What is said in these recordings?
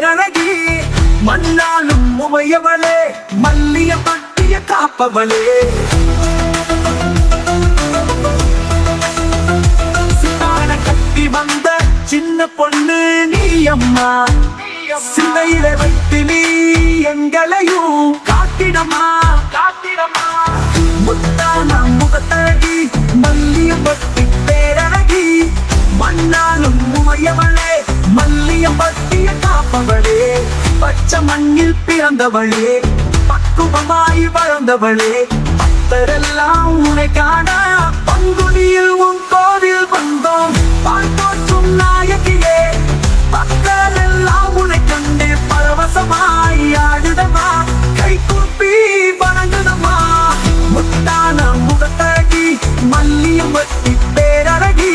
பேரழகி மண்ணாலும் உமையவளே மல்லிய பட்டிய காப்பவளே சித்தான கட்டி வந்த சின்ன பொண்ணு நீ அம்மா சிந்தையில வைத்து நீ எங்களையும் காட்டிடமா காட்டிடமா முத்தான முகத்தழகி மல்லிய பட்டி பேரழகி மண்ணாலும் உமையவளே மல்லிய பட்டிய காப்பவளே பச்சை மண்ணில் பிறந்தவளே பக்குவமாய் வளர்ந்தவளே பக்தரெல்லாம் உன்னை காண பங்குனியில் உன் கோவில் வந்தோம் பால்போற்றும் நாயகியே பக்தரெல்லாம் உன்னை கண்டு பரவசமாய் ஆடுதமா கை கூப்பி வணங்குதமா முத்தான முகத்தழகி மல்லிய பட்டி பேரழகி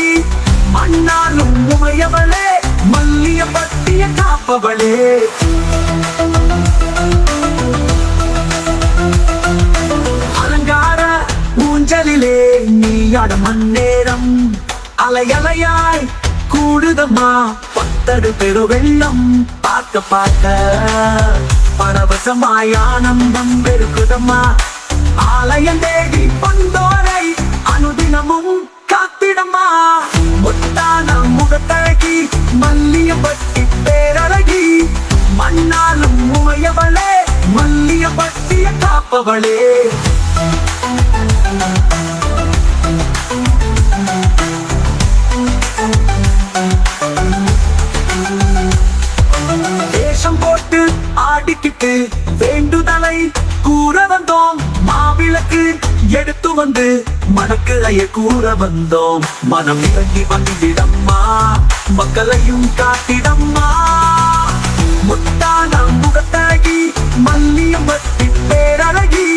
மண்ணாலும் உமையவளே மல்லிய பட்டிய காப்பவளே அலங்கார ஊஞ்சலிலே நீயாட மண்ணேரம் அலையலையாய் கூடுதம்மா பத்தடு பெரு வெள்ளம் பார்க்க பார்க்க பரவசமாய் ஆனந்தம் பெருக்குதம்மா ஆலயம் தேடி பந்தோரை அனுதினமும் காத்திடமா முத்தான முகத்தழகி மல்லிய பட்டி பேரழகி மண்ணாலும் உமையவளே மல்லிய பட்டிய காப்பவளே வேஷம் போட்டு ஆடிக்கிட்டு வேண்டுதலை கூற வந்தோம் மாவிளக்கு எடுத்து வந்து மனக்கு அய கூற வந்தோம் மனம் இறங்கி வந்திடம்மா மக்களையும் காட்டிடம்மா முத்தான முகத்தழகி மல்லிய பட்டி பேரழகி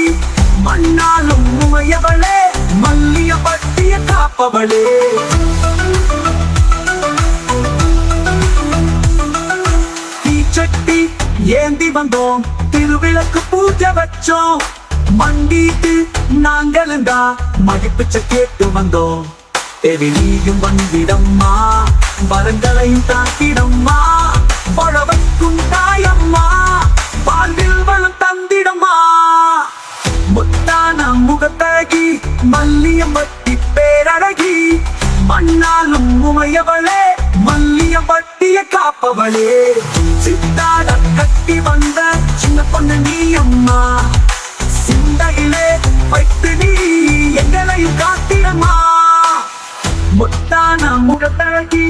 மண்ணாலும் உமையவளே மல்லிய பட்டிய காப்பவளே தீச்சட்டி ஏந்தி வந்தோம் திருவிளக்கு பூஜை வச்சோம் மண்டிட்டு நாங்களுந்தா மடிப்பிச்ச கேட்டு வந்தோம் தெவிலியும் வந்திடம்மா வரங்களையும் தாக்கிடம்மா பழவக்கும் தாயம்மா வாழ்வில் வளம் தந்திடம்மா முத்தான முகத்தழகி மல்லிய பட்டி பேரழகி மண்ணாலும் உமையவளே மல்லிய பட்டிய காப்பவளே சித்தாட கட்டி வந்த சின்ன பொண்ணு நீ அம்மா சிந்தையிலே வைத்து நீ எங்களையும் காத்திடமா முத்தான முகத்தழகி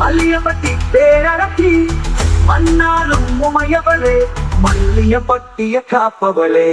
மல்லிய பட்டி பேரழகி மண்ணாலும் உமையவளே மல்லிய பட்டிய காப்பவளே